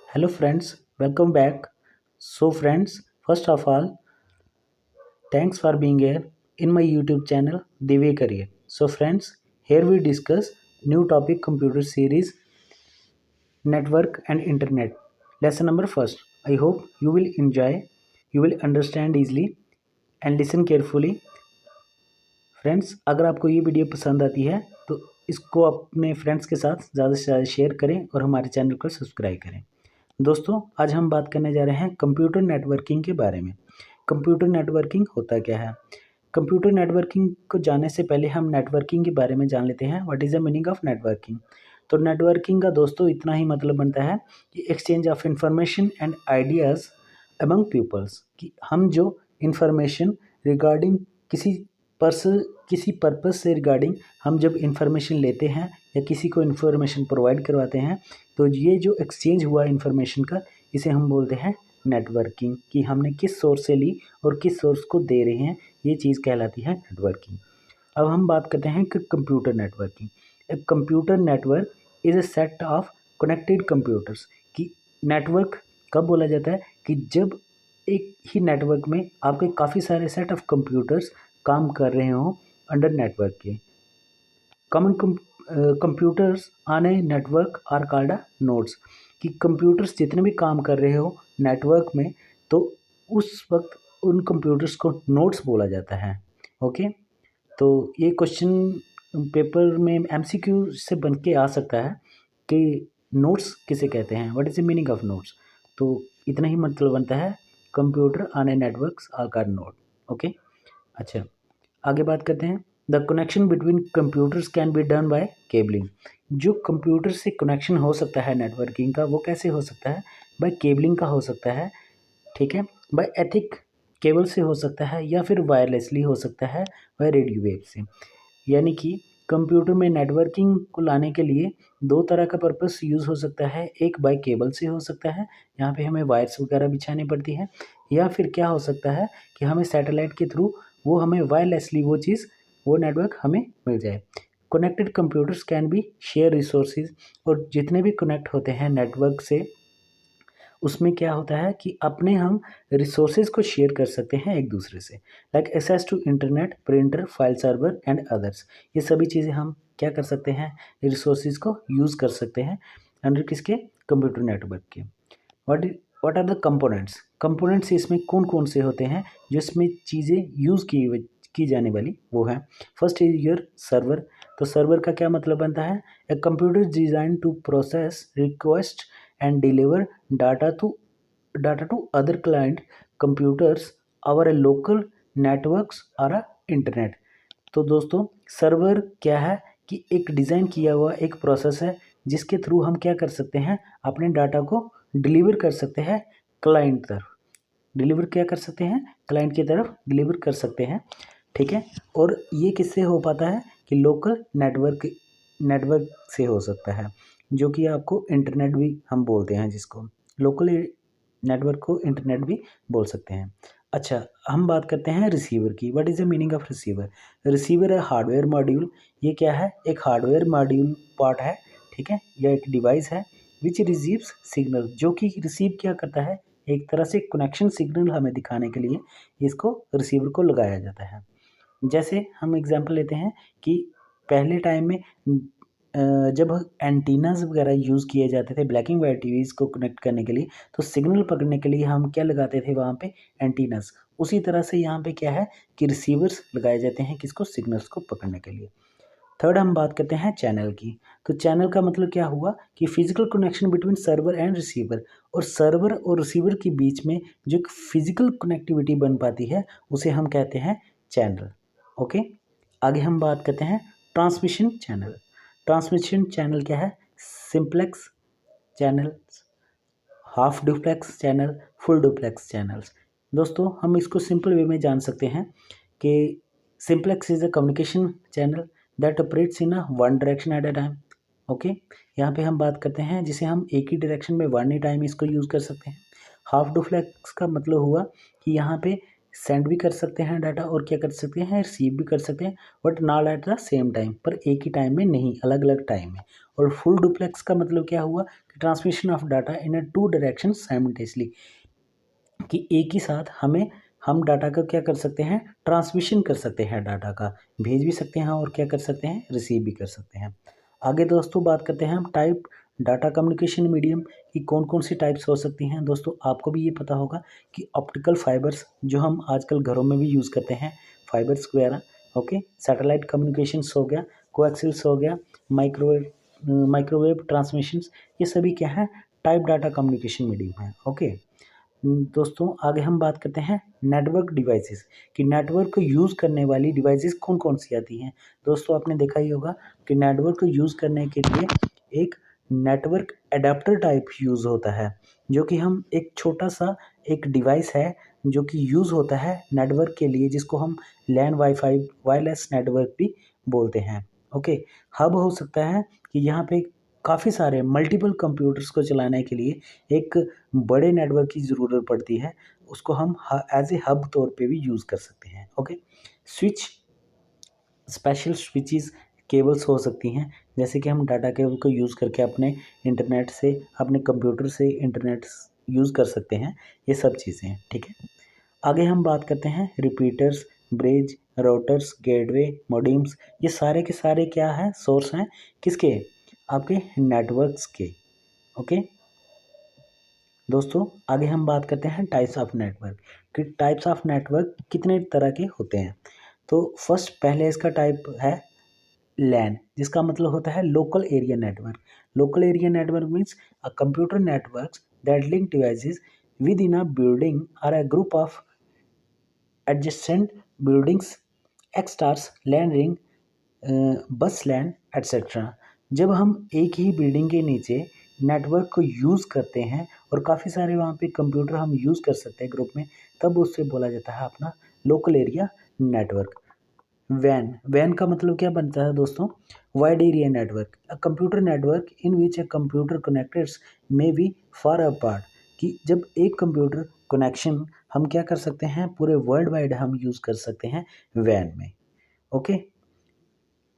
Hello friends, welcome back. So friends, first of all, thanks for being here in my YouTube channel Divya Career. So friends, here we discuss new topic computer series network and internet. Lesson number first. I hope you will enjoy, you will understand easily and listen carefully. Friends, अगर आपको ये video पसंद आती है तो इसको अपने friends के साथ ज़्यादा से ज़्यादा शेयर करें और हमारे चैनल को सब्सक्राइब करें। दोस्तों, आज हम बात करने जा रहे हैं कंप्यूटर नेटवर्किंग के बारे में। कंप्यूटर नेटवर्किंग होता क्या है? कंप्यूटर नेटवर्किंग को जानने से पहले हम नेटवर्किंग के बारे में जान लेते हैं। What is the meaning of networking? तो नेटवर्किंग का दोस्तों इतना ही मतलब बनता है कि exchange of information and ideas among peoples, कि हम जो इंफॉर्मेशन रिगार्डिंग किसी पर्पस से रिगार्डिंग हम जब इंफॉर्मेशन लेते हैं या किसी को इंफॉर्मेशन प्रोवाइड करवाते हैं, तो ये जो एक्सचेंज हुआ इंफॉर्मेशन का, इसे हम बोलते हैं नेटवर्किंग। कि हमने किस सोर्स से ली और किस सोर्स को दे रहे हैं, ये चीज़ कहलाती है नेटवर्किंग। अब हम बात करते हैं कि computer networking. A computer network is a set of connected computers. कि नेटवर्क कब बोला जाता है? कि जब एक ही नेटवर्क में आपके काफ़ी सारे सेट ऑफ कंप्यूटर्स काम कर रहे हों अंडर नेटवर्क के। Common computers on a network are called nodes. कि कंप्यूटर्स जितने भी काम कर रहे हो नेटवर्क में, तो उस वक्त उन कंप्यूटर्स को नोड्स बोला जाता है। ओके, तो ये क्वेश्चन पेपर में एमसीक्यू से बन के आ सकता है कि नोड्स किसे कहते हैं, what is the meaning of nodes. तो इतना ही मतलब बनता है, computer on a networks are called node. Okay, अच्छा, आगे बात करते हैं। The connection between computers can be done by cabling. जो कंप्यूटर से कनेक्शन हो सकता है नेटवर्किंग का, वो कैसे हो सकता है? बाय केबलिंग का हो सकता है, ठीक है। बाय एथिक केबल से हो सकता है, या फिर वायरलेसली हो सकता है, बाय रेडियो वेव से। यानी कि कंप्यूटर में नेटवर्किंग को लाने के लिए दो तरह का पर्पस यूज़ हो सकता है। एक बाय केबल से हो सकता है, यहाँ पे हमें वायर्स वगैरह बिछानी पड़ती है, या फिर क्या हो सकता है कि हमें सैटेलाइट के थ्रू वो हमें वायरलेसली वो नेटवर्क हमें मिल जाए। Connected computers can B share resources. और जितने भी कनेक्ट होते हैं नेटवर्क से, उसमें क्या होता है कि अपने हम रिसोर्सेज को शेयर कर सकते हैं एक दूसरे से। Like access to internet, printer, file server and others. ये सभी चीज़ें हम क्या कर सकते हैं? रिसोर्सेज को यूज़ कर सकते हैं अंडर किसके? कंप्यूटर नेटवर्क के। What are the components? Components इसमें कौन कौन से होते हैं जो इसमें चीज़ें यूज़ की जाने वाली वो है। First is your server. तो सर्वर का क्या मतलब बनता है? A computer design to process request and deliver data to other client computers और ए लोकल नेटवर्क्स और अ इंटरनेट। तो दोस्तों, सर्वर क्या है? कि एक डिज़ाइन किया हुआ एक प्रोसेस है जिसके थ्रू हम क्या कर सकते हैं? अपने डाटा को डिलीवर कर सकते हैं क्लाइंट तरफ। डिलीवर क्या कर सकते हैं? क्लाइंट की तरफ डिलीवर कर सकते हैं, ठीक है। और ये किससे हो पाता है? कि लोकल नेटवर्क से हो सकता है, जो कि आपको इंटरनेट भी हम बोलते हैं, जिसको लोकल नेटवर्क को इंटरनेट भी बोल सकते हैं। अच्छा, हम बात करते हैं रिसीवर की। What is the meaning of receiver? Receiver है हार्डवेयर मॉड्यूल। ये क्या है? एक हार्डवेयर मॉड्यूल पार्ट है, ठीक है, या एक डिवाइस है विच रिसीव्स सिग्नल, जो कि रिसीव क्या करता है? एक तरह से कनेक्शन सिग्नल हमें दिखाने के लिए इसको रिसीवर को लगाया जाता है। जैसे हम एग्जांपल लेते हैं कि पहले टाइम में जब एंटीनास वगैरह यूज़ किए जाते थे ब्लैक एंड वाइट टीवीज़ को कनेक्ट करने के लिए, तो सिग्नल पकड़ने के लिए हम क्या लगाते थे वहाँ पे? एंटीनास। उसी तरह से यहाँ पे क्या है कि रिसीवर्स लगाए जाते हैं किसको? सिग्नल्स को पकड़ने के लिए। थर्ड हम बात करते हैं चैनल की। तो चैनल का मतलब क्या हुआ? कि physical connection between server and receiver. और सर्वर और रिसीवर के बीच में जो एक फिजिकल कनेक्टिविटी बन पाती है, उसे हम कहते हैं चैनल। ओके, आगे हम बात करते हैं ट्रांसमिशन चैनल। ट्रांसमिशन चैनल क्या है? Simplex channel, half duplex channel, full duplex channels. दोस्तों, हम इसको सिंपल वे में जान सकते हैं कि simplex is a communication channel that operates in a one direction at a time. Okay, यहाँ पे हम बात करते हैं जिसे हम एक ही डायरेक्शन में वन ही टाइम इसको यूज़ कर सकते हैं। हाफ डुप्लेक्स का मतलब हुआ कि यहाँ पे सेंड भी कर सकते हैं डाटा और क्या कर सकते हैं, रिसीव भी कर सकते हैं, but not at the same time, पर एक ही टाइम में नहीं, अलग अलग टाइम में। और फुल डुप्लेक्स का मतलब क्या हुआ कि transmission of data in a two direction simultaneously, कि एक ही साथ हम डाटा का क्या कर सकते हैं, ट्रांसमिशन कर सकते हैं, डाटा का भेज भी सकते हैं और क्या कर सकते हैं, रिसीव भी कर सकते हैं। आगे दोस्तों बात करते हैं हम टाइप डाटा कम्युनिकेशन मीडियम की कौन कौन सी टाइप्स हो सकती हैं। दोस्तों आपको भी ये पता होगा कि ऑप्टिकल फाइबर्स जो हम आजकल घरों में भी यूज़ करते हैं, फाइबर्स वगैरह, ओके, सैटेलाइट कम्युनिकेशंस हो गया, कोएक्सियल्स हो गया, माइक्रोवेव ट्रांसमिशंस, ये सभी क्या है, टाइप डाटा कम्युनिकेशन मीडियम है। ओके दोस्तों आगे हम बात करते हैं नेटवर्क डिवाइसेस, कि नेटवर्क को यूज़ करने वाली डिवाइसेस कौन कौन सी आती हैं। दोस्तों आपने देखा ही होगा कि नेटवर्क को यूज़ करने के लिए एक नेटवर्क एडाप्टर टाइप यूज़ होता है, जो कि हम एक छोटा सा एक डिवाइस है जो कि यूज़ होता है नेटवर्क के लिए, जिसको हम लैन वाईफाई वायरलेस नेटवर्क भी बोलते हैं। ओके, हब हो सकता है कि यहाँ पे काफ़ी सारे मल्टीपल कंप्यूटर्स को चलाने के लिए एक बड़े नेटवर्क की ज़रूरत पड़ती है, उसको हम एज ए हब तौर पे भी यूज़ कर सकते हैं। Okay, switch, special switches, cables हो सकती हैं, जैसे कि हम डाटा केबल को यूज़ करके अपने इंटरनेट से, अपने कंप्यूटर से इंटरनेट यूज़ कर सकते हैं, ये सब चीज़ें हैं। ठीक है, आगे हम बात करते हैं repeaters, bridge, routers, gateway, modems, ये सारे के सारे क्या है, सोर्स हैं किसके, आपके नेटवर्क्स के। ओके दोस्तों आगे हम बात करते हैं टाइप्स ऑफ नेटवर्क, कि टाइप्स ऑफ नेटवर्क कितने तरह के होते हैं। तो फर्स्ट पहले इसका टाइप है लैन, जिसका मतलब होता है local area network. Local area network means a computer networks that link devices within a building और a group of adjacent buildings, एक्सटार्स, LAN ring, bus LAN etcetera. जब हम एक ही बिल्डिंग के नीचे नेटवर्क को यूज़ करते हैं और काफ़ी सारे वहाँ पे कंप्यूटर हम यूज़ कर सकते हैं ग्रुप में, तब उससे बोला जाता है अपना लोकल एरिया नेटवर्क। वैन, वैन का मतलब क्या बनता है दोस्तों, wide area network, a computer network in which a computer connectors may be far apart, कि जब एक कंप्यूटर कनेक्शन हम क्या कर सकते हैं, पूरे वर्ल्ड वाइड हम यूज़ कर सकते हैं वैन में। ओके,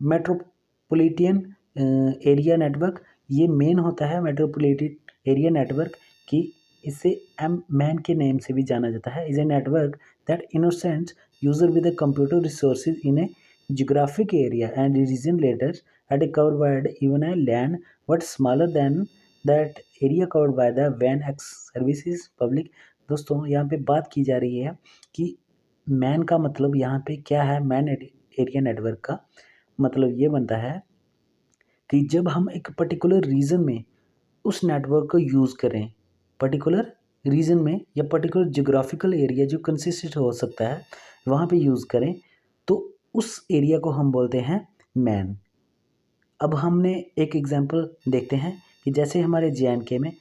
मेट्रोपॉलिटन एरिया नेटवर्क, ये मेन होता है मेट्रोपॉलिटन एरिया नेटवर्क, कि इसे मैन के नेम से भी जाना जाता है। Is a network that innocent user with a computer resources in a geographic area and region later at a covered by even a land but smaller than that area covered by the WAN services public। दोस्तों यहाँ पे बात की जा रही है कि man का मतलब यहाँ पे क्या है, मैन एरिया नेटवर्क का मतलब ये बनता है कि जब हम एक पर्टिकुलर रीजन में उस नेटवर्क को यूज़ करें, पर्टिकुलर रीजन में या पर्टिकुलर जियोग्राफिकल एरिया जो कंसिस्ट हो सकता है वहाँ पे यूज़ करें, तो उस एरिया को हम बोलते हैं मैन। अब हमने एक एग्जांपल देखते हैं कि जैसे हमारे जे में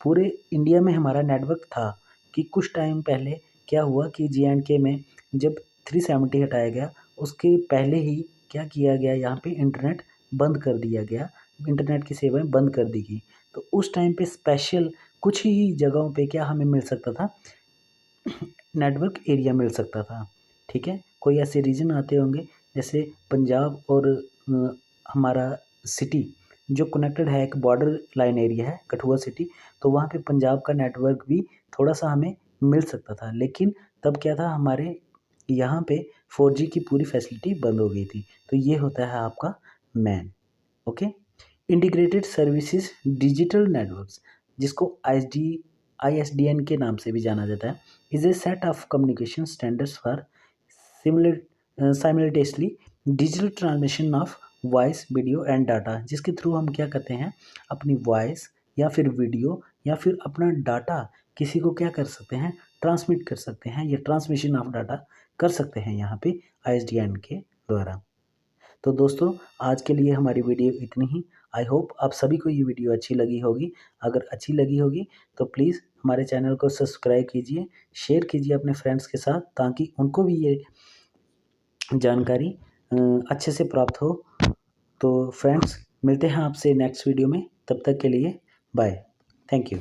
पूरे इंडिया में हमारा नेटवर्क था, कि कुछ टाइम पहले क्या हुआ कि जे में जब 370 हटाया गया, उसके पहले ही क्या किया गया, यहाँ पे इंटरनेट बंद कर दिया गया, इंटरनेट की सेवाएं बंद कर दी गई। तो उस टाइम पे स्पेशल कुछ ही जगहों पे क्या हमें मिल सकता था, नेटवर्क एरिया मिल सकता था। ठीक है, कोई ऐसे रीजन आते होंगे जैसे पंजाब और हमारा सिटी जो कनेक्टेड है, एक बॉर्डर लाइन एरिया है कठुआ सिटी, तो वहाँ पे पंजाब का नेटवर्क भी थोड़ा सा हमें मिल सकता था, लेकिन तब क्या था, हमारे यहाँ पे 4G की पूरी फैसिलिटी बंद हो गई थी। तो ये होता है आपका man. Okay, integrated services digital networks, जिसको ISDN के नाम से भी जाना जाता है, is a set of communication standards for simultaneously digital transmission of voice, video and data, जिसके थ्रू हम क्या करते हैं, अपनी वॉइस या फिर वीडियो या फिर अपना डाटा किसी को क्या कर सकते हैं, ट्रांसमिट कर सकते हैं, या ट्रांसमिशन ऑफ डाटा कर सकते हैं यहाँ पे ISDN के द्वारा। तो दोस्तों आज के लिए हमारी वीडियो इतनी ही। आई होप आप सभी को ये वीडियो अच्छी लगी होगी। अगर अच्छी लगी होगी तो प्लीज़ हमारे चैनल को सब्सक्राइब कीजिए, शेयर कीजिए अपने फ्रेंड्स के साथ, ताकि उनको भी ये जानकारी अच्छे से प्राप्त हो। तो फ्रेंड्स मिलते हैं आपसे नेक्स्ट वीडियो में, तब तक के लिए बाय, थैंक यू।